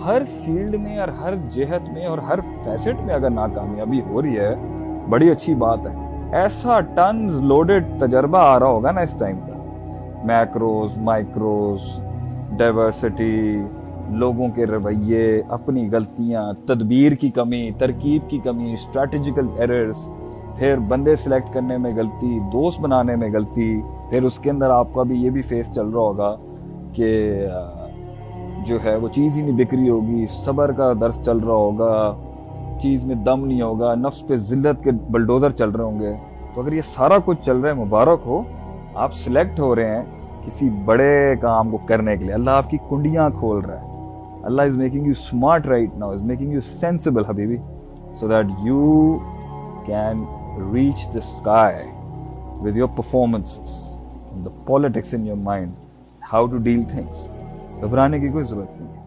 हर field में और हर जिहत में और हर फैसेट में अगर नाकामयाबी हो रही है, बड़ी अच्छी बात है। ऐसा टन्स लोडेड तजर्बा आ रहा होगा ना इस टाइम पर, मैक्रोस, माइक्रोस, डाइवर्सिटी, लोगों के रवैये, अपनी गलतियां, तदबीर की कमी, तरकीब की कमी, स्ट्रैटेजिकल एरर्स, फिर बंदे सिलेक्ट करने में गलती, दोस्त बनाने में गलती, फिर उसके अंदर आपका भी ये भी फेस चल रहा होगा कि जो है वो चीज़ ही नहीं बिक रही होगी, सब्र का दर्स चल रहा होगा, चीज़ में दम नहीं होगा, नफ्स पे जिल्लत के बलडोज़र चल रहे होंगे। तो अगर ये सारा कुछ चल रहा है, मुबारक हो, आप सिलेक्ट हो रहे हैं किसी बड़े काम को करने के लिए। अल्लाह आपकी कुंडियाँ खोल रहा है। Allah is making you smart right now, is making you sensible हबीबी, so that you can reach the sky with your performances, the politics in your mind, how to deal things. घबराने की कोई जरूरत नहीं।